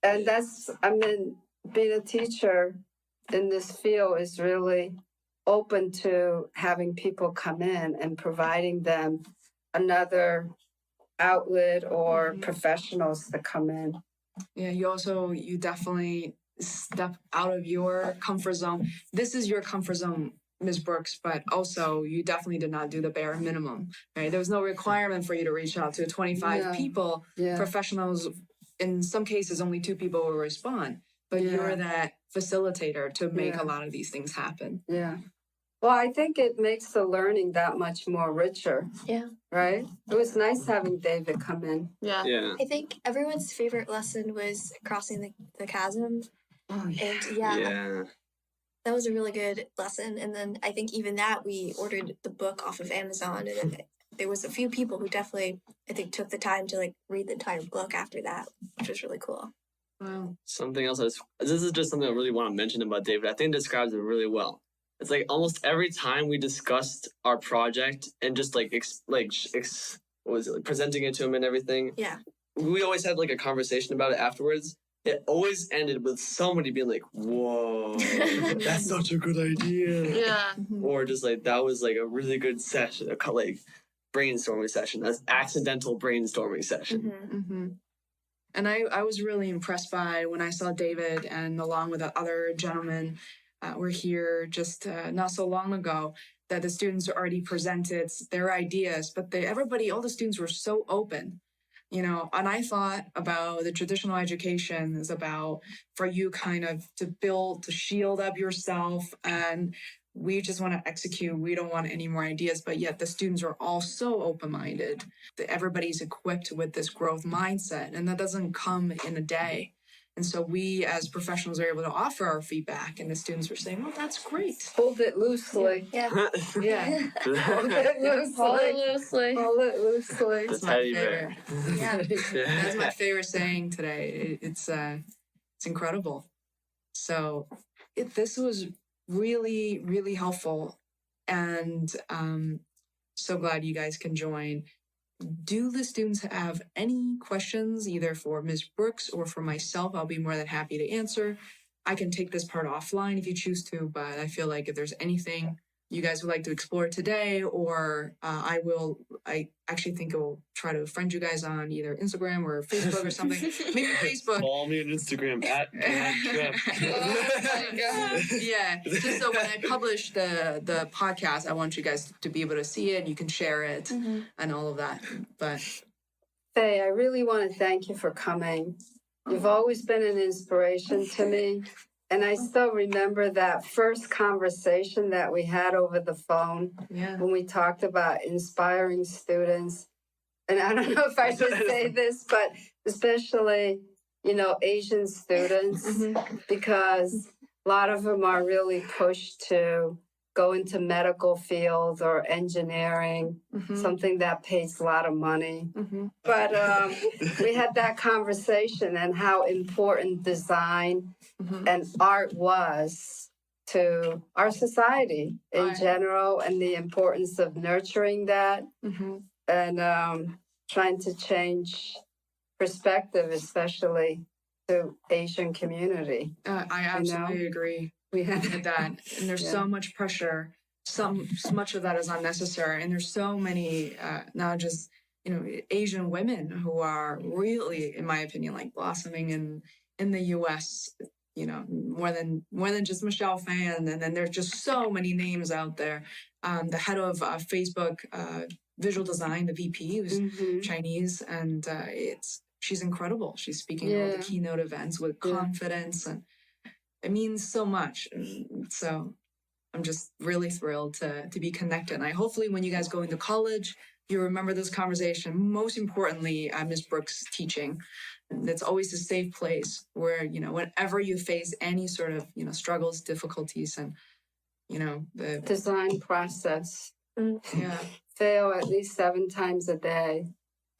And being a teacher in this field is really open to having people come in and providing them another outlet or professionals to come in. Yeah, you definitely step out of your comfort zone. This is your comfort zone, Ms. Brooks, but also you definitely did not do the bare minimum, right? There was no requirement for you to reach out to 25 people, professionals. In some cases, only 2 people will respond, but you're that facilitator to make a lot of these things happen. Yeah. Well, I think it makes the learning that much more richer. Yeah. Right? It was nice having David come in. Yeah. I think everyone's favorite lesson was crossing the chasm. Oh, yeah. And that was a really good lesson. And then I think even that we ordered the book off of Amazon, and then there was a few people who definitely, I think, took the time to read the entire book after that, which was really cool. Wow. Something else this is just something I really want to mention about David. I think it describes it really well. It's like almost every time we discussed our project and just presenting it to him and everything. Yeah. We always had a conversation about it afterwards. It always ended with somebody being like, "Whoa, that's such a good idea." Yeah. Or just that was a really good session, brainstorming session. That's accidental brainstorming session. And I was really impressed by when I saw David and along with the other gentlemen were here just not so long ago, that the students already presented their ideas, but all the students were so open, and I thought about the traditional education is about for you kind of to shield up yourself, and we just want to execute. We don't want any more ideas, but yet the students are all so open-minded that everybody's equipped with this growth mindset, and that doesn't come in a day. And so we as professionals are able to offer our feedback, and the students were saying, "Oh, that's great." Hold it loosely. Yeah. Yeah. Hold it loosely. Hold it loosely. Hold it loosely. That's The my teddy favorite. bear. That's my favorite saying today. It's incredible. So this was really, really helpful, and so glad you guys can join. Do the students have any questions, either for Ms. Brooks or for myself? I'll be more than happy to answer. I can take this part offline if you choose to, but I feel like if there's anything you guys would like to explore today, or I actually think I'll try to friend you guys on either Instagram or Facebook or something. Maybe Facebook. Follow me on Instagram at Yeah, just so when I publish the podcast, I want you guys to be able to see it, and you can share it and all of that. But Faye, I really want to thank you for coming. You've always been an inspiration to me. And I still remember that first conversation that we had over the phone yeah, when we talked about inspiring students. And I don't know if I should say this, but especially, Asian students, because a lot of them are really pushed to go into medical fields or engineering, something that pays a lot of money. But we had that conversation and how important design and art was to our society in general, and the importance of nurturing that and trying to change perspective, especially to Asian community. I absolutely agree. We have With that, and there's so much pressure. So much of that is unnecessary, and there's so many not just Asian women who are really, in my opinion, like blossoming in the U.S. More than just Michelle Phan, and then there's just so many names out there. The head of Facebook visual design, the VP, who's Chinese, and she's incredible. She's speaking at all the keynote events with confidence, and it means so much. And so I'm just really thrilled to be connected. And hopefully when you guys go into college, you remember this conversation. Most importantly, Ms. Brooks' teaching. It's always a safe place where, whenever you face any sort of, struggles, difficulties, and, the design process. Yeah. Fail at least 7 times a day.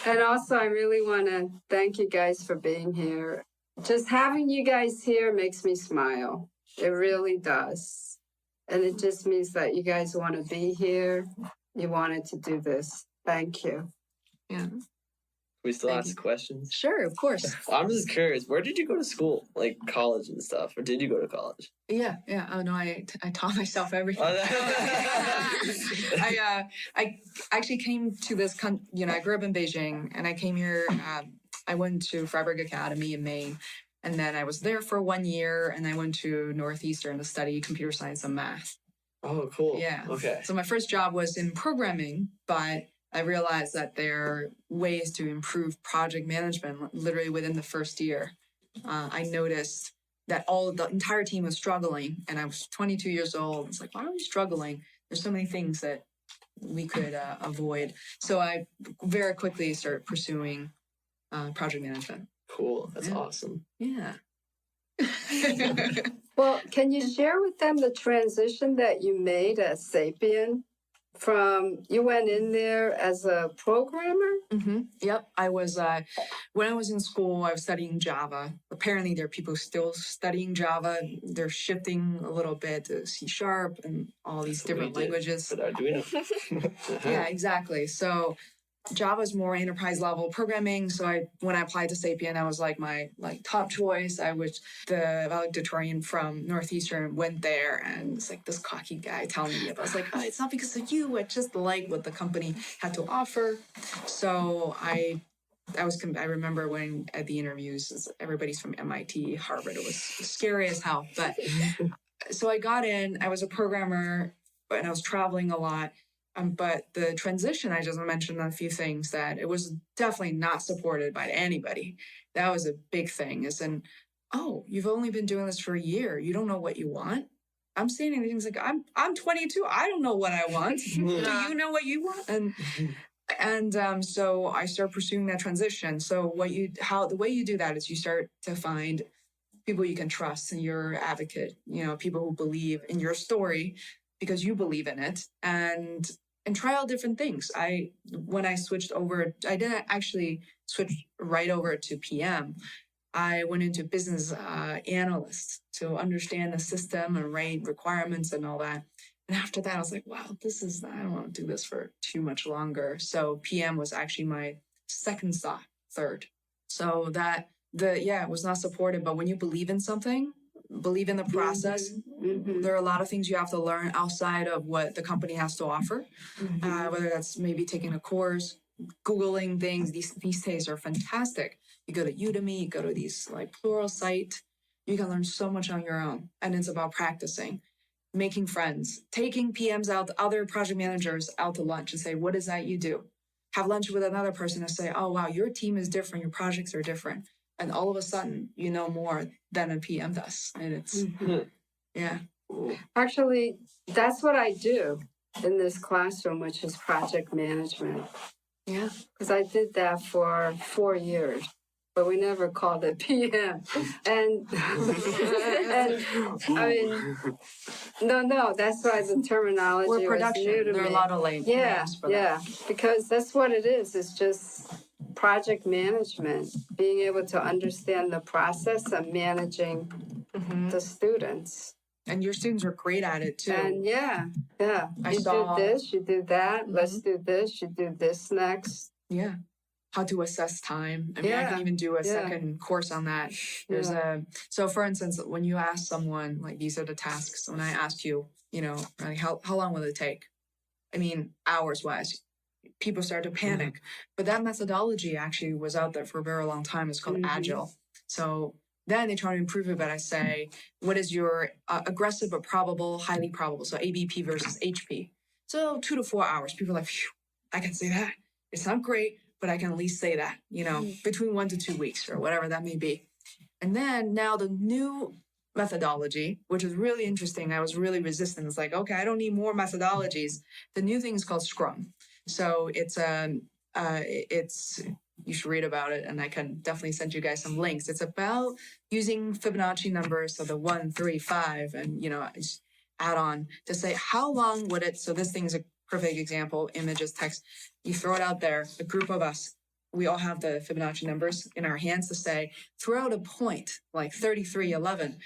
And also, I really want to thank you guys for being here. Just having you guys here makes me smile. It really does. And it just means that you guys want to be here. You wanted to do this. Thank you. Yeah. We still ask questions? Sure, of course. I'm just curious, where did you go to school? Like college and stuff? Or did you go to college? Yeah. Oh no, I taught myself everything. I actually came to this. I grew up in Beijing, and I came here. I went to Freiburg Academy in Maine, and then I was there for 1 year, and I went to Northeastern to study computer science and math. Oh, cool. Yeah. Okay. So my first job was in programming, but I realized that there are ways to improve project management literally within the first year. I noticed that the entire team was struggling, and I was 22 years old. It's like, why are we struggling? There's so many things that we could avoid. So I very quickly started pursuing project management. Cool. That's awesome. Yeah. Well, can you share with them the transition that you made at Sapien? You went in there as a programmer? Yep. I was, when I was in school, I was studying Java. Apparently there are people still studying Java. They're shifting a little bit to C# and all these different languages. With Arduino. Yeah, exactly. So Java is more enterprise level programming. So when I applied to Sapien, I was like my top choice. The valedictorian from Northeastern went there, and it's like this cocky guy telling me, I was like, it's not because of you. I just like what the company had to offer. So I remember when at the interviews, everybody's from MIT, Harvard. It was scary as hell. But so I got in. I was a programmer, and I was traveling a lot. But the transition, I just mentioned a few things that it was definitely not supported by anybody. That was a big thing. You've only been doing this for a year. You don't know what you want. I'm saying things like, I'm 22. I don't know what I want. Do you know what you want? And so I started pursuing that transition. So the way you do that is you start to find people you can trust and your advocate, people who believe in your story because you believe in it, and try out different things. When I switched over, I didn't actually switch right over to PM. I went into business analyst to understand the system and write requirements and all that. And after that, I was like, wow, I don't want to do this for too much longer. So PM was actually my second stop, third. So it was not supported. But when you believe in something, believe in the process, there are a lot of things you have to learn outside of what the company has to offer, whether that's maybe taking a course, Googling things. These days are fantastic. You go to Udemy, you go to these like plural site, you can learn so much on your own. And it's about practicing, making friends, taking PMs out, other project managers out to lunch and say, what is that you do? Have lunch with another person and say, oh, wow, your team is different. Your projects are different. And all of a sudden, you know more than a PM does. And it's, yeah. Actually, that's what I do in this classroom, which is project management. Yeah. Because I did that for 4 years, but we never called it PM. And I mean, no, that's why the terminology We're production. was new to There are me. a lot of names for that. Yeah, because that's what it is. It's just project management, being able to understand the process of managing the students. And your students are great at it too. And yeah. You do this, you do that. Let's do this, you do this next. Yeah. How to assess time. I mean, I can even do a second course on that. There's so for instance, when you ask someone, like, these are the tasks, when I ask you, like, how long will it take? I mean, hours wise, people start to panic. But that methodology actually was out there for a very long time. It's called Agile. So then they try to improve it, but I say, what is your aggressive but probable, highly probable? So ABP versus HP. So 2 to 4 hours. People are like, phew, I can say that. It's not great, but I can at least say that, between 1 to 2 weeks or whatever that may be. And then now the new methodology, which is really interesting. I was really resistant. It's like, okay, I don't need more methodologies. The new thing is called Scrum. So it's you should read about it, and I can definitely send you guys some links. It's about using Fibonacci numbers, so the 1, 3, 5, and just add on to say how long would it. So this thing is a perfect example. Images, text. You throw it out there. A group of us, we all have the Fibonacci numbers in our hands to say, throw out a point like 33, 11.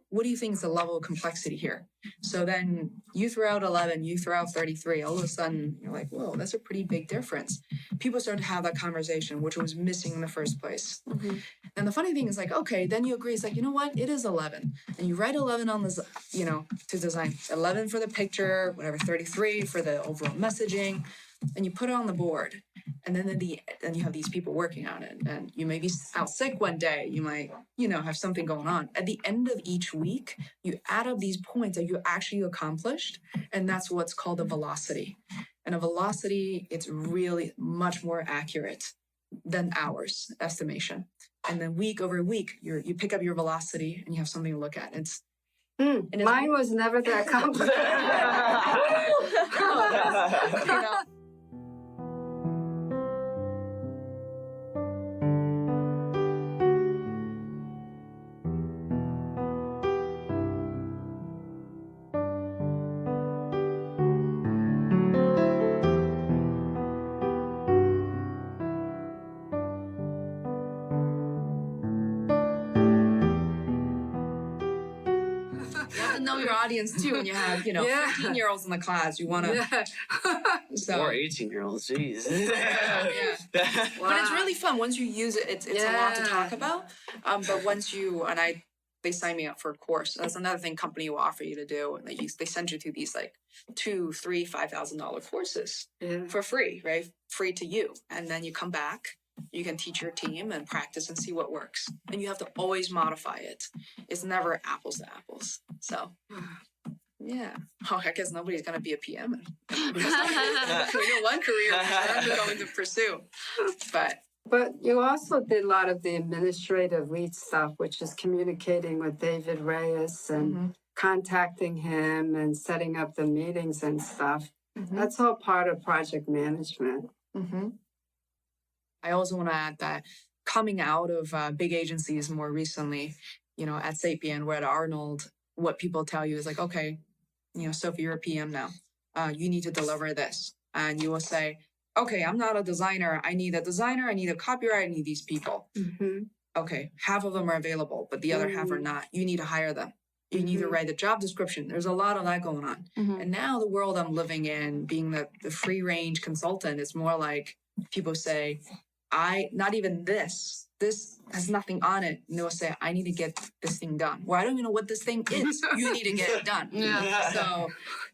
What do you think is the level of complexity here? So then you throw out 11, you throw out 33. All of a sudden, you're like, whoa, that's a pretty big difference. People start to have that conversation, which was missing in the first place. And the funny thing is like, okay, then you agree. It's like, you know what? It is 11. And you write 11 on this, to design 11 for the picture, whatever, 33 for the overall messaging. And you put it on the board. And then then you have these people working on it. And you may be out sick one day. You might, have something going on. At the end of each week, you add up these points that you actually accomplished. And that's what's called a velocity. And a velocity, it's really much more accurate than hours estimation. And then week over week, you pick up your velocity and you have something to look at. Mine was never that complicated. Know your audience too when you have 15-year-olds in the class. You want to or 18-year-olds. Jeez. But it's really fun once you use it. It's a lot to talk about. But once they sign me up for a course. That's another thing company will offer you to do, and they send you to these like $2,000, $3,000, $5,000 courses for free, right? Free to you, and then you come back. You can teach your team and practice and see what works. And you have to always modify it. It's never apples to apples. So, yeah. Oh, I guess nobody's going to be a PM. We know one career I'm going to pursue. But you also did a lot of the administrative lead stuff, which is communicating with David Reyes and contacting him and setting up the meetings and stuff. That's all part of project management. I also want to add that coming out of big agencies more recently, at Sapien, we're at Arnold, what people tell you is like, okay, Sophie, you're a PM now. You need to deliver this. And you will say, okay, I'm not a designer. I need a designer. I need a copywriter. I need these people. Mm-hmm. Okay, half of them are available, but the other half are not. You need to hire them. You need to write the job description. There's a lot of that going on. And now the world I'm living in, being the free range consultant, is more like people say, not even this has nothing on it. And they'll say, I need to get this thing done. Well, I don't even know what this thing is. You need to get it done. Yeah. So,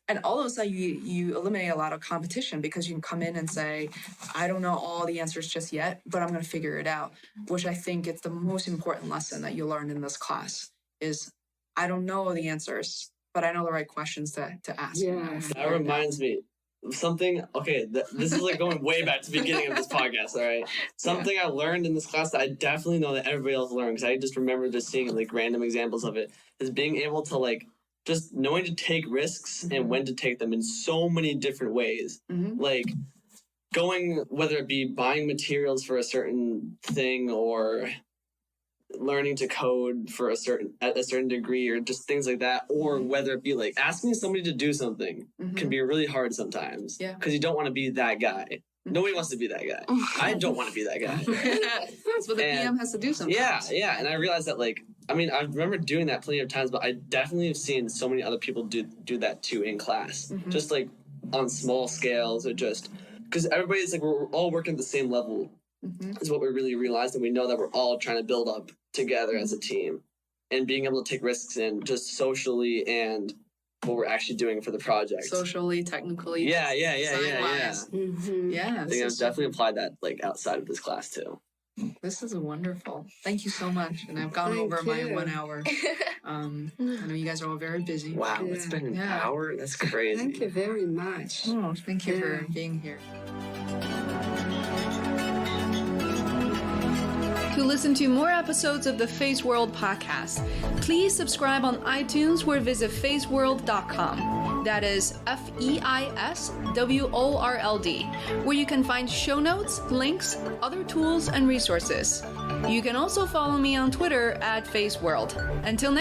and all of a sudden you eliminate a lot of competition because you can come in and say, I don't know all the answers just yet, but I'm going to figure it out, which I think it's the most important lesson that you learned in this class is I don't know the answers, but I know the right questions to ask. Yeah. That reminds me of something. Okay, this is like going way back to the beginning of this podcast. All right, something I learned in this class that I definitely know that everybody else learned because I just remember just seeing like random examples of it is being able to like just knowing to take risks and when to take them in so many different ways. Like going, whether it be buying materials for a certain thing or learning to code for a certain degree or just things like that, or whether it be like asking somebody to do something can be really hard sometimes because you don't want to be that guy. Nobody wants to be that guy. I don't want to be that guy. That's what the PM has to do sometimes. Yeah. And I realized that like, I mean, I remember doing that plenty of times, but I definitely have seen so many other people do that too in class, just like on small scales or just because everybody's like, we're all working at the same level. Is what we really realized, and we know that we're all trying to build up together as a team and being able to take risks in just socially and what we're actually doing for the project. Socially, technically. Yeah. Yeah. I think I've definitely applied that like outside of this class too. This is wonderful. Thank you so much. And I've gone over my 1 hour. I know you guys are all very busy. Wow, it's been an hour? That's crazy. Thank you very much. Oh, thank you for being here. To listen to more episodes of the Feisworld podcast, please subscribe on iTunes or visit feisworld.com. That is FEISWORLD, where you can find show notes, links, other tools, and resources. You can also follow me on Twitter at Feisworld. Until next